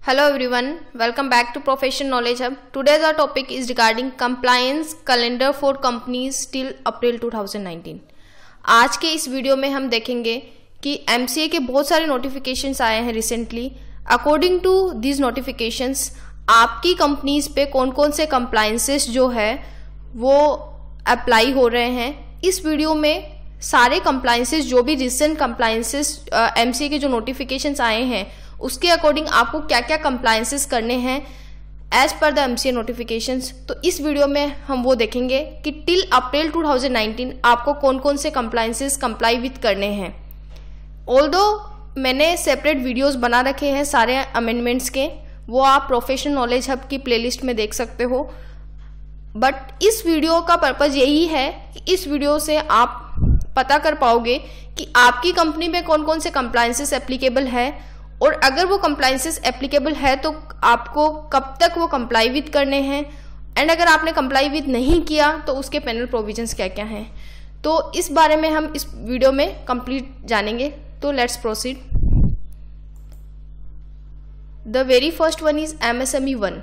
Hello everyone, welcome back to Profession Knowledge Hub. Today's our topic is regarding compliance calendar for companies till April 2019. आज के इस video में हम देखेंगे कि MCA के बहुत सारे नोटिफिकेशंस आए हैं recently. According to these notifications आपकी कंपनीज पे कौन कौन से कंप्लायंसेस जो है वो अप्लाई हो रहे हैं. इस वीडियो में सारे कंप्लायंसेस जो भी रिसेंट कंप्लायंसेस MCA के जो नोटिफिकेशंस आए हैं उसके अकॉर्डिंग आपको क्या क्या कंप्लायंसेस करने हैं as per the MCA notifications. तो इस वीडियो में हम वो देखेंगे कि टिल अप्रैल 2019 आपको कौन कौन से कंप्लायंसेस कंप्लाई विथ करने हैं. ऑल्दो मैंने सेपरेट वीडियोस बना रखे हैं सारे अमेंडमेंट्स के, वो आप प्रोफेशनल नॉलेज हब की प्लेलिस्ट में देख सकते हो. बट इस वीडियो का पर्पज यही है कि इस वीडियो से आप पता कर पाओगे कि आपकी कंपनी में कौन कौन से कंप्लायंसेस एप्लीकेबल है और अगर वो कंप्लायंसेस एप्लीकेबल है तो आपको कब तक वो कंप्लाई विद करने हैं, एंड अगर आपने कंप्लाई विद नहीं किया तो उसके पेनल प्रोविजंस क्या क्या हैं. तो इस बारे में हम इस वीडियो में कंप्लीट जानेंगे. तो let's proceed. The very first one is MSME 1.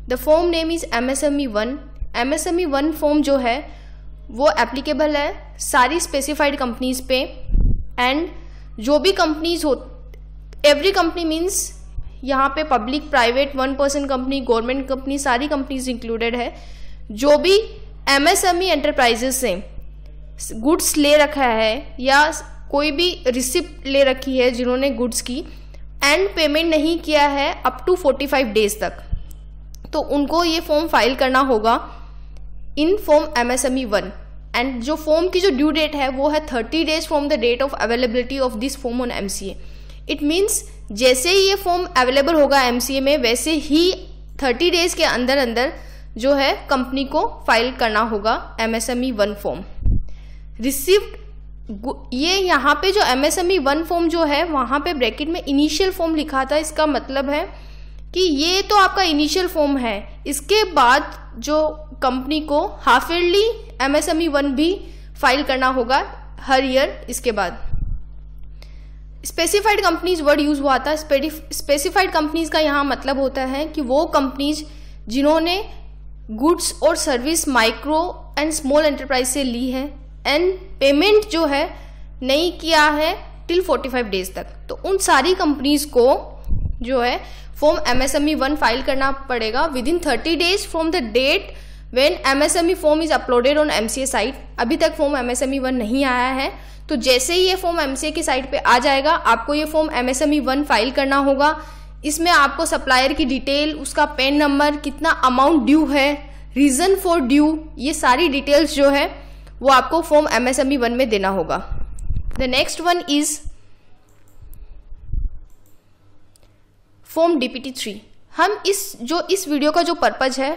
The form name is MSME 1. MSME 1 form जो है वो एप्लीकेबल है सारी स्पेसिफाइड कंपनीज पे, एंड जो भी कंपनीज हो, एवरी कंपनी मीन्स यहाँ पे public, private, 1% company, government company, सारी कंपनीज इंक्लूडेड है. जो भी MSME एंटरप्राइजेस से गुड्स ले रखा है या कोई भी रिसिप्ट ले रखी है जिन्होंने गुड्स की एंड पेमेंट नहीं किया है अप टू 45 डेज तक, तो उनको ये फॉर्म फाइल करना होगा इन फॉर्म MSME 1. एंड जो फॉर्म की जो ड्यू डेट है वो है 30 days from the date of availability of this form on MCA. It means जैसे ही ये फॉर्म अवेलेबल होगा MCA में वैसे ही 30 डेज के अंदर अंदर जो है कंपनी को फाइल करना होगा MSME 1 फॉर्म. रिसीव्ड, ये यहाँ पे जो MSME 1 फॉर्म जो है वहाँ पे ब्रैकेट में इनिशियल फॉर्म लिखा था. इसका मतलब है कि ये तो आपका इनिशियल फॉर्म है, इसके बाद जो कंपनी को हाफ ईयरली MSME 1 भी फाइल करना होगा हर ईयर. इसके बाद स्पेसिफाइड कंपनीज वर्ड यूज हुआ था. स्पेसिफाइड कंपनीज का यहाँ मतलब होता है कि वो कंपनीज जिन्होंने गुड्स और service micro and small enterprise से ली है एंड पेमेंट जो है नहीं किया है टिल 45 डेज तक, तो उन सारी कंपनीज को जो है फॉर्म MSME 1 फाइल करना पड़ेगा within 30 days from the date when MSME form is uploaded on MCA site. अभी तक फॉर्म MSME 1 नहीं आया है, तो जैसे ही ये फॉर्म MCA की साइट पे आ जाएगा आपको ये फॉर्म MSME 1 फाइल करना होगा. इसमें आपको सप्लायर की डिटेल, उसका पेन नंबर, कितना अमाउंट ड्यू है, रीजन फॉर ड्यू, ये सारी डिटेल्स जो है वो आपको फॉर्म MSME 1 में देना होगा. The next one is form DPT 3. हम इस वीडियो का जो पर्पज है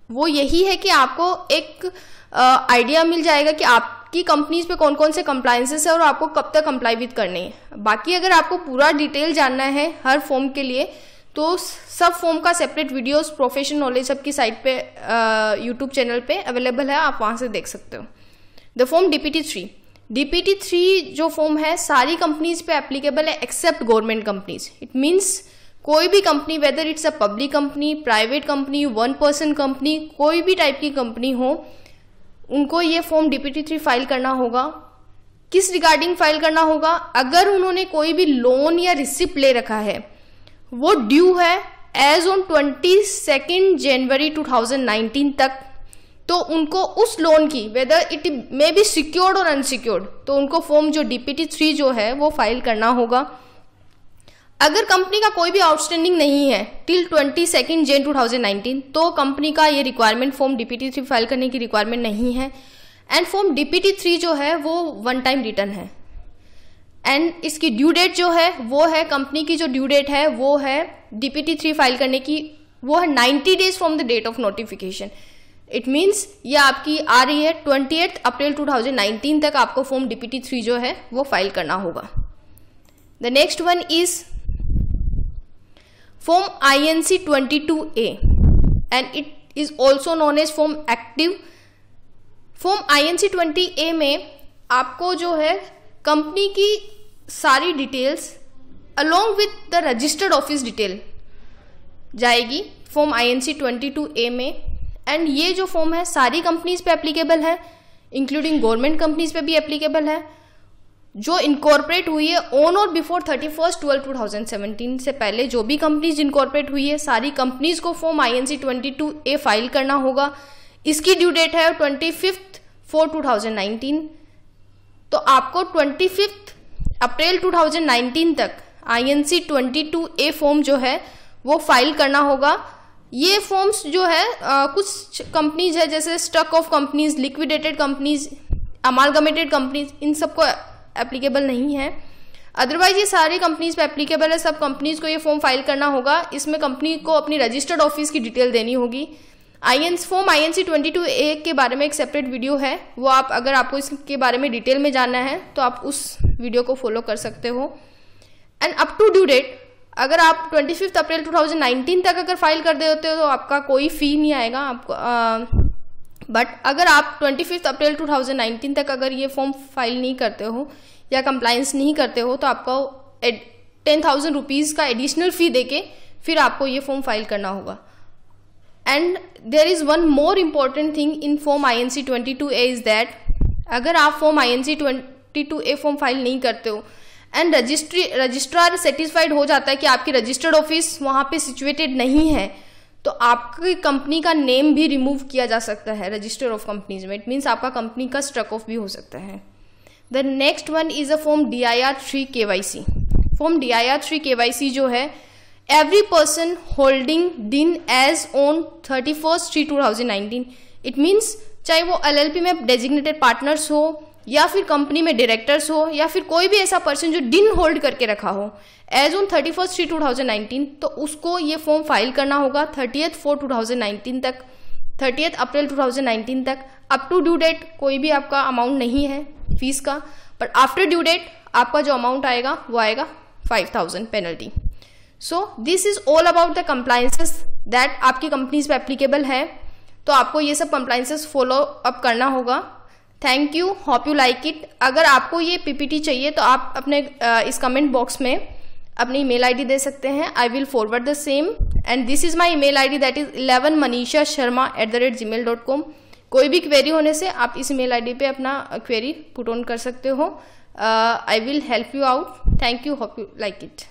वो यही है कि आपको एक आइडिया मिल जाएगा कि आपकी कंपनीज पे कौन कौन से कंप्लायंसेस है और आपको कब तक कंप्लाई विद करने हैं. बाकी अगर आपको पूरा डिटेल जानना है हर फॉर्म के लिए तो सब फॉर्म का separate videos professional knowledge hub की साइट पे यूट्यूब चैनल पे अवेलेबल है, आप वहां से देख सकते हो. The form DPT 3. DPT 3 जो फॉर्म है सारी कंपनीज पे एप्लीकेबल है except government companies. It means कोई भी company, whether it's a public company, private company, 1% company, कोई भी टाइप की कंपनी हो, उनको ये फॉर्म DPT 3 फाइल करना होगा. किस रिगार्डिंग फाइल करना होगा? अगर उन्होंने कोई भी लोन या रिसिप्ट ले रखा है वो ड्यू है एज ऑन 22 जनवरी 2019 तक, तो उनको उस लोन की, whether it may be secured और अनसिक्योर्ड, तो उनको फॉर्म जो DPT 3 जो है वो फाइल करना होगा. अगर कंपनी का कोई भी आउटस्टैंडिंग नहीं है टिल 22 जन 2019 तो कंपनी का ये रिक्वायरमेंट फॉर्म DPT 3 फाइल करने की रिक्वायरमेंट नहीं है. एंड फॉर्म DPT 3 जो है वो 1 टाइम रिटर्न है एंड इसकी ड्यू डेट जो है वो है, कंपनी की जो ड्यू डेट है वो है DPT 3 फाइल करने की, वो है 90 days from the date of notification. It means ये आपकी आ रही है 28 अप्रैल 2019 तक आपको फॉर्म DPT 3 जो है वो फाइल करना होगा. The next one is Form INC 22A and it is also known as Form Active. Form INC 20A में आपको जो है कंपनी की सारी details along with the registered office detail जाएगी फॉर्म INC 22A में। एंड ये जो फॉर्म है सारी कंपनीज पे एप्लीकेबल है, इंक्लूडिंग गवर्नमेंट कंपनीज पे भी एप्लीकेबल है जो इनकॉर्पोरेट हुई है ऑन और बिफोर 31/12/2017 से पहले। जो भी कंपनीज इनकॉर्पोरेट हुई है सारी कंपनीज को फॉर्म INC 22A फाइल करना होगा। इसकी ड्यू डेट है 25/4/2019। तो आपको 25 अप्रैल 2019 तक INC 22A फॉर्म जो है वो फाइल करना होगा। ये फॉर्म्स जो है कुछ कंपनीज है जैसे struck off companies, liquidated companies, amalgamated companies, इन सबको एप्लीकेबल नहीं है। अदरवाइज ये सारी कंपनीज पे एप्लीकेबल है। सब कंपनीज को ये फॉर्म फाइल करना होगा। इसमें कंपनी को अपनी रजिस्टर्ड ऑफिस की डिटेल देनी होगी। फॉर्म INC 22A के बारे में एक सेपरेट वीडियो है, वो आप अगर आपको इसके बारे में डिटेल में जानना है तो आप उस वीडियो को फॉलो कर सकते हो। And up to due date अगर आप 25 अप्रैल 2019 तक अगर फाइल कर देते हो तो आपका कोई फी नहीं आएगा आपको। बट अगर आप 25 अप्रैल 2019 तक अगर ये फॉर्म फाइल नहीं करते हो या कंप्लायंस नहीं करते हो तो आपको 10,000 रुपीज़ का एडिशनल फी देके फिर आपको ये फॉर्म फाइल करना होगा। And there is one more important thing in form INC 22A is that अगर आप form INC 22A form file नहीं करते हो एंड रजिस्ट्रार सेटिस्फाइड हो जाता है कि आपकी रजिस्टर्ड ऑफिस वहाँ पे सिचुएटेड नहीं है तो आपकी कंपनी का नेम भी रिमूव किया जा सकता है रजिस्टर ऑफ कंपनीज में। इट मीन्स आपका कंपनी का स्ट्रक ऑफ भी हो सकता है। The next one is a form DIR 3 KYC। Form DIR 3 KYC जो है every person holding DIN as on 31/3/2019। It means चाहे वो LLP में डेजिग्नेटेड पार्टनर्स हो या फिर कंपनी में डायरेक्टर्स हो या फिर कोई भी ऐसा पर्सन जो DIN होल्ड करके रखा हो एज ऑन 31/3/2019 तो उसको ये फॉर्म फाइल करना होगा 30/4/2019 तक, 30 अप्रैल 2019 तक। अप टू ड्यू डेट कोई भी आपका अमाउंट नहीं है फीस का, बट आफ्टर ड्यू डेट आपका जो अमाउंट आएगा वो आएगा 5,000 penalty. So this is all about the compliances that आपकी कंपनीज पे एप्लीकेबल है। तो आपको ये सब कंप्लायंसेस फॉलो अप करना होगा। Thank you, hope you like it. अगर आपको ये PPT चाहिए तो आप अपने इस कमेंट बॉक्स में अपनी ईमेल आईडी दे सकते हैं। I will forward the same and this is my email ID that is 11manisha.sharma@gmail.com। कोई भी क्वेरी होने से आप इस ईमेल आईडी पे अपना क्वेरी पुट ऑन कर सकते हो। I will help you out. Thank you, hope you like it.